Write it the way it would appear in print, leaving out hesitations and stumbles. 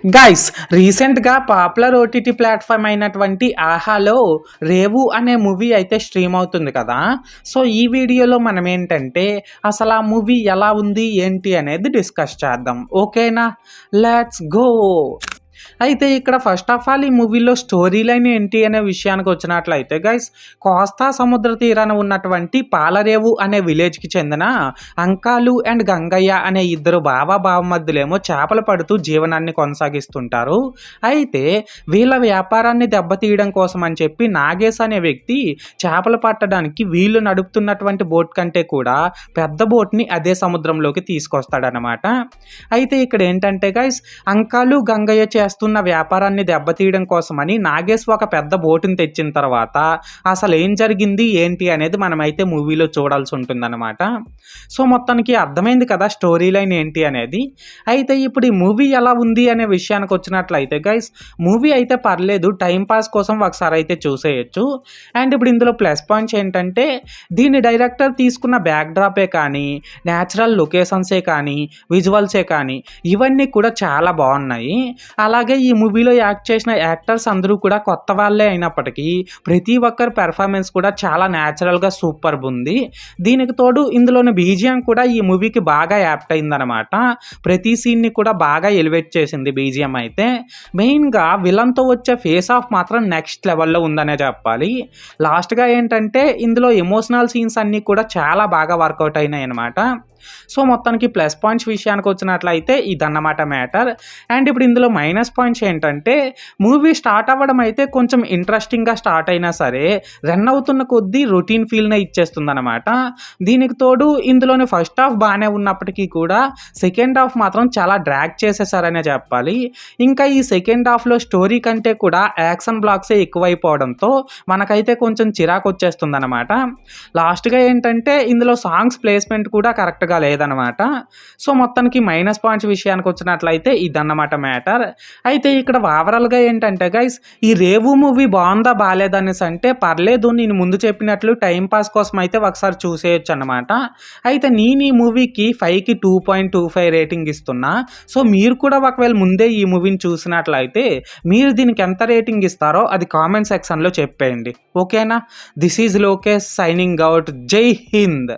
Guys రీసెంట్గా popular OTT platform అయినటువంటి ఆహాలో రేవు అనే మూవీ అయితే స్ట్రీమ్ అవుతుంది కదా. సో ఈ వీడియోలో మనం ఏంటంటే అసలు ఆ మూవీ ఎలా ఉంది ఏంటి అనేది డిస్కస్ చేద్దాం. ఓకేనా, లెట్స్ గో. అయితే ఇక్కడ ఫస్ట్ ఆఫ్ ఆల్ ఈ మూవీలో స్టోరీ లైన్ ఏంటి అనే విషయానికి వచ్చినట్లయితే గైస్, కోస్తా సముద్ర తీరాన ఉన్నటువంటి పాలరేవు అనే విలేజ్కి చెందిన అంకాలు అండ్ గంగయ్య అనే ఇద్దరు బావమరుదులేమో చేపలు పడుతూ జీవనాన్ని కొనసాగిస్తుంటారు. అయితే వీళ్ళ వ్యాపారాన్ని దెబ్బతీయడం కోసం అని చెప్పి నాగేశ్ అనే వ్యక్తి చేపలు పట్టడానికి వీళ్ళు నడుపుతున్నటువంటి బోట్ కంటే కూడా పెద్ద బోట్ని అదే సముద్రంలోకి తీసుకొస్తాడనమాట. అయితే ఇక్కడ ఏంటంటే గైస్, అంకాలు గంగయ్య చేస్తున్న వ్యాపారాన్ని దెబ్బతీయడం కోసమని నాగేశ్ ఒక పెద్ద బోటుని తెచ్చిన తర్వాత అసలు ఏం జరిగింది ఏంటి అనేది మనమైతే మూవీలో చూడాల్సి ఉంటుందన్నమాట. సో మొత్తానికి అర్థమైంది కదా స్టోరీ లైన్ ఏంటి అనేది. అయితే ఇప్పుడు ఈ మూవీ ఎలా ఉంది అనే విషయానికి వచ్చినట్లయితే గైస్, మూవీ అయితే పర్లేదు, టైంపాస్ కోసం ఒకసారి అయితే చూసేయచ్చు. అండ్ ఇప్పుడు ఇందులో ప్లస్ పాయింట్స్ ఏంటంటే దీని డైరెక్టర్ తీసుకున్న బ్యాక్ డ్రాపే కానీ, న్యాచురల్ లొకేషన్సే కానీ, విజువల్సే కానీ ఇవన్నీ కూడా చాలా బాగున్నాయి. అలాగే ఈ మూవీలో యాక్ట్ చేసిన యాక్టర్స్ అందరూ కూడా కొత్త వాళ్ళే అయినప్పటికీ ప్రతి ఒక్కరి పెర్ఫార్మెన్స్ కూడా చాలా న్యాచురల్గా సూపర్ ఉంది. దీనికి తోడు ఇందులోని బీజిఎం కూడా ఈ మూవీకి బాగా యాప్ట్ అయిందనమాట. ప్రతి సీన్ని కూడా బాగా ఎలివేట్ చేసింది బీజిఎం అయితే. మెయిన్గా విలన్తో వచ్చే ఫేస్ ఆఫ్ మాత్రం నెక్స్ట్ లెవెల్లో ఉందనే చెప్పాలి. లాస్ట్గా ఏంటంటే ఇందులో ఎమోషనల్ సీన్స్ అన్నీ కూడా చాలా బాగా వర్కౌట్ అయినాయి అనమాట. సో మొత్తానికి ప్లస్ పాయింట్స్ విషయానికి వచ్చినట్లయితే ఇదన్నమాట మ్యాటర్. అండ్ ఇప్పుడు ఇందులో మైనస్ పాయింట్స్ ఏంటంటే మూవీ స్టార్ట్ అవ్వడం అయితే కొంచెం ఇంట్రెస్టింగ్గా స్టార్ట్ అయినా సరే రన్ అవుతున్న కొద్దీ రొటీన్ ఫీల్నే ఇచ్చేస్తుంది అనమాట. దీనికి తోడు ఇందులోని ఫస్ట్ హాఫ్ బాగానే ఉన్నప్పటికీ కూడా సెకండ్ హాఫ్ మాత్రం చాలా డ్రాగ్ చేసేసారనే చెప్పాలి. ఇంకా ఈ సెకండ్ హాఫ్లో స్టోరీ కంటే కూడా యాక్షన్ బ్లాక్సే ఎక్కువైపోవడంతో మనకైతే కొంచెం చిరాకు వచ్చేస్తుంది అనమాట. లాస్ట్గా ఏంటంటే ఇందులో సాంగ్స్ ప్లేస్మెంట్ కూడా కరెక్ట్గా లేదనమాట. సో మొత్తానికి మైనస్ పాయింట్స్ విషయానికి వచ్చినట్లయితే ఇదన్నమాట మ్యాటర్. అయితే ఇక్కడ ఓవరాల్గా ఏంటంటే గైస్, ఈ రేవు మూవీ బాగుందా బాగాలేదనేసి అంటే పర్లేదు, నేను ముందు చెప్పినట్లు టైంపాస్ కోసం అయితే ఒకసారి చూసేయచ్చు అనమాట. అయితే నేను ఈ మూవీకి 5కి 2.25 రేటింగ్ ఇస్తున్నా. సో మీరు కూడా ఒకవేళ ముందే ఈ మూవీని చూసినట్లయితే మీరు దీనికి ఎంత రేటింగ్ ఇస్తారో అది కామెంట్ సెక్షన్లో చెప్పేయండి. ఓకేనా, this is Lokesh signing out. జై హింద్.